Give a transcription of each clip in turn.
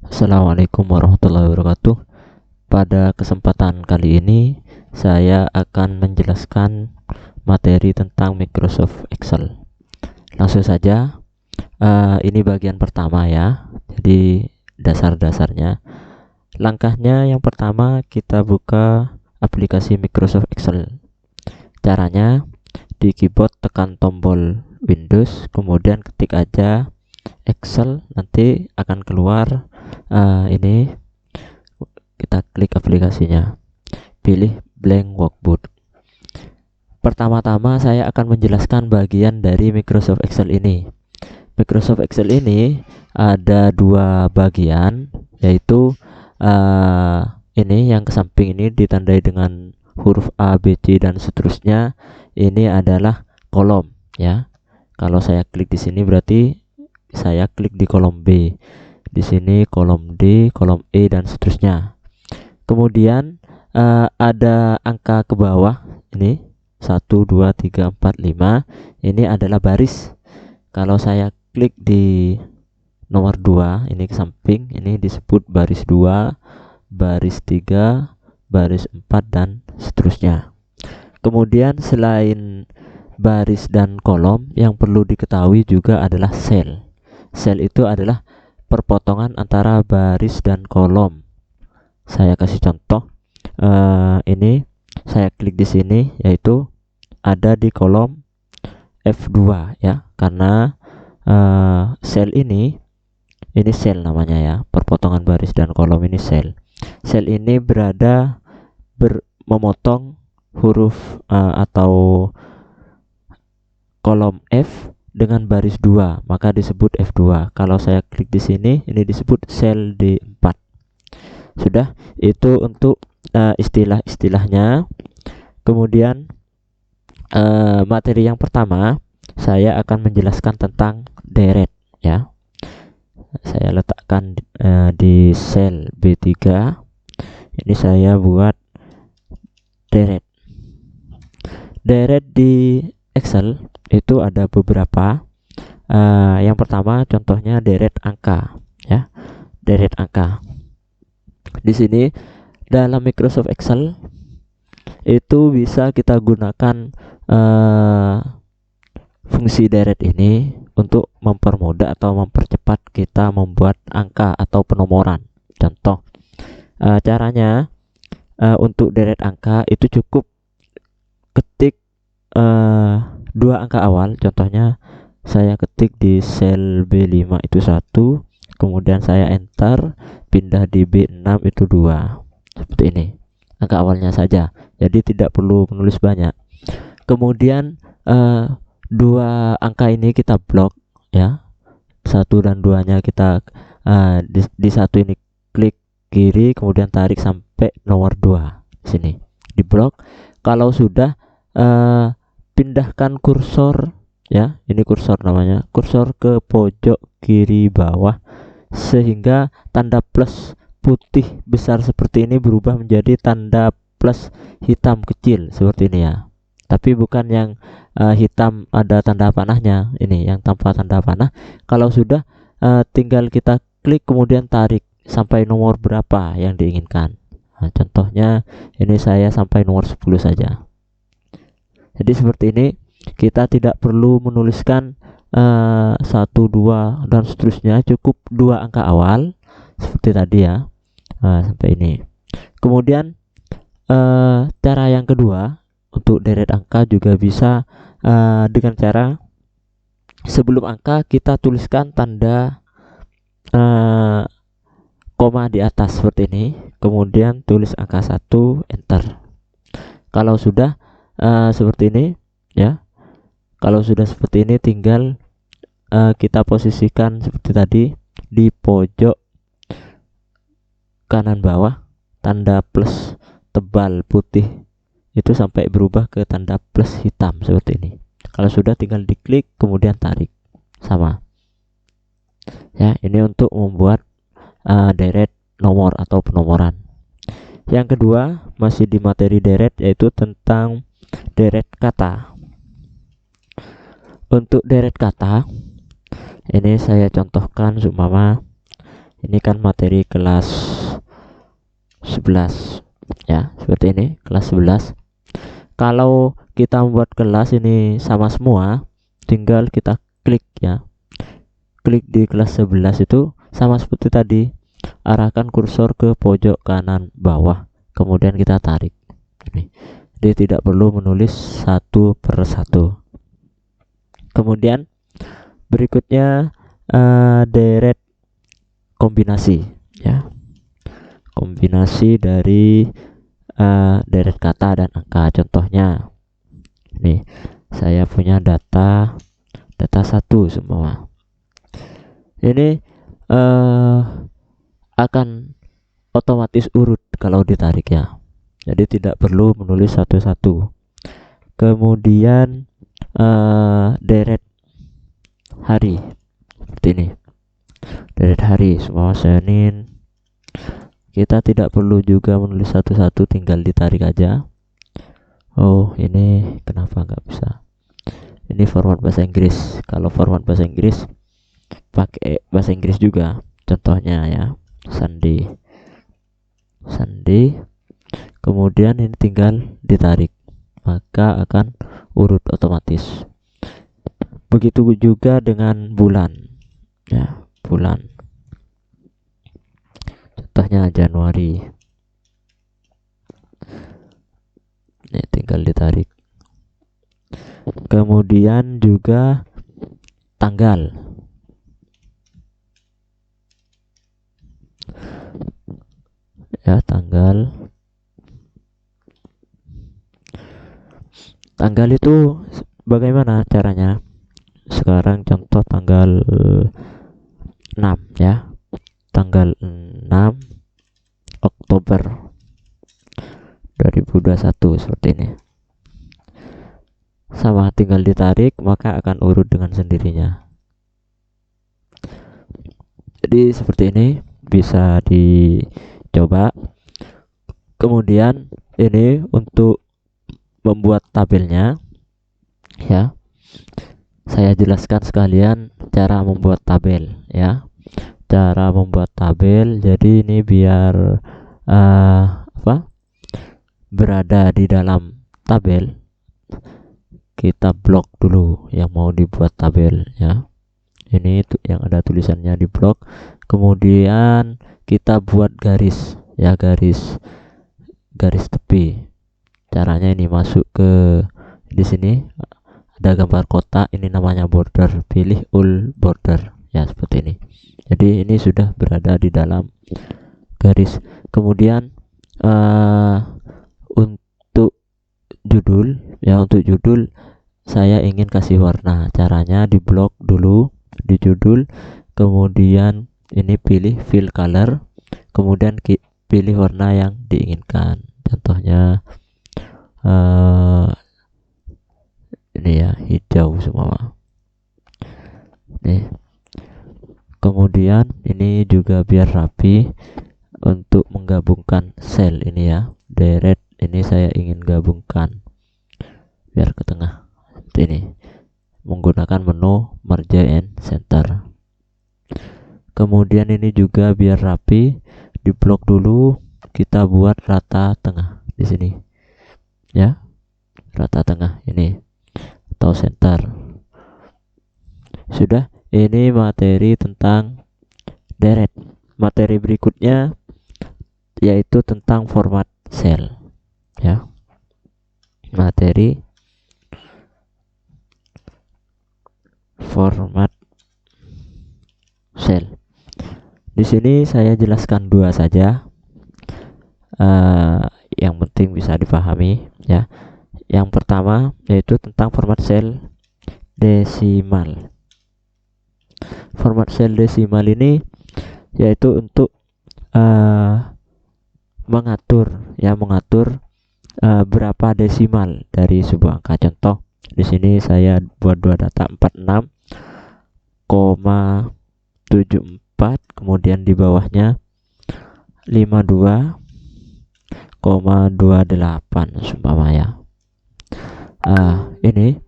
Assalamualaikum warahmatullahi wabarakatuh. Pada kesempatan kali ini saya akan menjelaskan materi tentang Microsoft Excel. Langsung saja, ini bagian pertama ya. Jadi dasar-dasarnya. Langkahnya yang pertama kita buka aplikasi Microsoft Excel. Caranya di keyboard tekan tombol Windows, kemudian ketik aja Excel, nanti akan keluar ini. Kita klik aplikasinya, pilih blank workbook. Pertama-tama saya akan menjelaskan bagian dari Microsoft Excel ini. Microsoft Excel ini ada dua bagian, yaitu ini yang ke samping ini ditandai dengan huruf A, B, C dan seterusnya. Ini adalah kolom ya. Kalau saya klik di sini berarti saya klik di kolom B. Di sini kolom D, kolom E dan seterusnya. Kemudian ada angka ke bawah ini 1 2 3 4 5. Ini adalah baris. Kalau saya klik di nomor 2 ini ke samping, ini disebut baris 2, baris 3, baris 4 dan seterusnya. Kemudian selain baris dan kolom, yang perlu diketahui juga adalah sel. Sel itu adalah perpotongan antara baris dan kolom. Saya kasih contoh. Ini saya klik di sini, yaitu ada di kolom F2 ya, karena sel ini sel namanya ya, perpotongan baris dan kolom ini sel. Sel ini berada memotong huruf atau kolom F dengan baris 2, maka disebut F2. Kalau saya klik di sini, ini disebut sel D4. Sudah, itu untuk istilah-istilahnya. Kemudian materi yang pertama saya akan menjelaskan tentang deret ya. Saya letakkan di sel B3. Ini saya buat deret. Deret di Excel itu ada beberapa. Yang pertama contohnya deret angka ya. Deret angka. Di sini dalam Microsoft Excel itu bisa kita gunakan fungsi deret ini untuk mempermudah atau mempercepat kita membuat angka atau penomoran. Contoh caranya, untuk deret angka itu cukup ketik dua angka awal. Contohnya saya ketik di sel B5 itu 1, kemudian saya enter, pindah di B6 itu 2. Seperti ini, angka awalnya saja, jadi tidak perlu menulis banyak. Kemudian dua angka ini kita blok ya, 1 dan 2 nya kita di 1 ini klik kiri, kemudian tarik sampai nomor 2 sini di blok. Kalau sudah pindahkan kursor ya, ini kursor namanya, kursor ke pojok kiri bawah sehingga tanda plus putih besar seperti ini berubah menjadi tanda plus hitam kecil seperti ini ya. Tapi bukan yang hitam ada tanda panahnya, ini yang tanpa tanda panah. Kalau sudah tinggal kita klik kemudian tarik sampai nomor berapa yang diinginkan. Nah, contohnya ini saya sampai nomor 10 saja. Jadi seperti ini, kita tidak perlu menuliskan 1, 2 dan seterusnya, cukup dua angka awal seperti tadi ya. Sampai ini. Kemudian cara yang kedua untuk deret angka juga bisa dengan cara sebelum angka kita tuliskan tanda koma di atas seperti ini, kemudian tulis angka 1, enter. Kalau sudah seperti ini ya, kalau sudah seperti ini tinggal kita posisikan seperti tadi di pojok kanan bawah, tanda plus tebal putih itu sampai berubah ke tanda plus hitam seperti ini. Kalau sudah tinggal diklik kemudian tarik, sama ya. Ini untuk membuat deret nomor atau penomoran. Yang kedua masih di materi deret, yaitu tentang deret kata. Untuk deret kata ini saya contohkan seumpama Ini kan materi kelas 11 ya, seperti ini kelas 11. Kalau kita membuat kelas ini sama semua, tinggal kita klik ya, klik di kelas 11 itu sama seperti tadi, arahkan kursor ke pojok kanan bawah, kemudian kita tarik ini. Jadi tidak perlu menulis satu per satu. Kemudian berikutnya deret kombinasi ya, kombinasi dari deret kata dan angka. Contohnya nih, saya punya data 1 semua. Ini akan otomatis urut kalau ditarik ya. Jadi tidak perlu menulis satu-satu. Kemudian deret hari seperti ini. Deret hari semua Senin. Kita tidak perlu juga menulis satu-satu, tinggal ditarik aja. Oh, ini kenapa nggak bisa? Ini format bahasa Inggris. Kalau format bahasa Inggris pakai bahasa Inggris juga. Contohnya ya, Sunday. Kemudian ini tinggal ditarik, maka akan urut otomatis. Begitu juga dengan bulan ya, bulan. Contohnya Januari. Ini tinggal ditarik. Kemudian juga tanggal. Ya, tanggal itu bagaimana caranya? Sekarang contoh tanggal 6 ya, tanggal 6 Oktober 2021 seperti ini. Sama, tinggal ditarik maka akan urut dengan sendirinya. Jadi seperti ini, bisa dicoba. Kemudian ini untuk membuat tabelnya ya, saya jelaskan sekalian cara membuat tabel ya. Cara membuat tabel, jadi ini biar berada di dalam tabel, kita blok dulu yang mau dibuat tabel ya. Ini yang ada tulisannya di blok. Kemudian kita buat garis ya, garis tepi. Caranya ini masuk ke di sini ada gambar kotak, ini namanya border, pilih all border ya, seperti ini. Jadi ini sudah berada di dalam garis. Kemudian untuk judul ya, untuk judul saya ingin kasih warna. Caranya di blok dulu di judul, kemudian ini pilih fill color, kemudian pilih warna yang diinginkan. Contohnya ini ya, hijau semua nih. Kemudian ini juga biar rapi, untuk menggabungkan sel ini ya, deret ini saya ingin gabungkan biar ke tengah seperti ini, menggunakan menu merge and center. Kemudian ini juga biar rapi, di blok dulu kita buat rata tengah di sini ya, rata tengah ini atau center. Sudah, ini materi tentang deret. Materi berikutnya yaitu tentang format sel ya. Materi format sel. Di sini saya jelaskan dua saja, yang penting bisa dipahami ya. Yang pertama yaitu tentang format sel desimal. Format sel desimal ini yaitu untuk mengatur berapa desimal dari sebuah angka. Contoh di sini saya buat dua data 46,74, kemudian di bawahnya 52,28 seumpama ya. Ini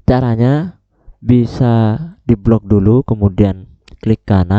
caranya bisa diblok dulu, kemudian klik kanan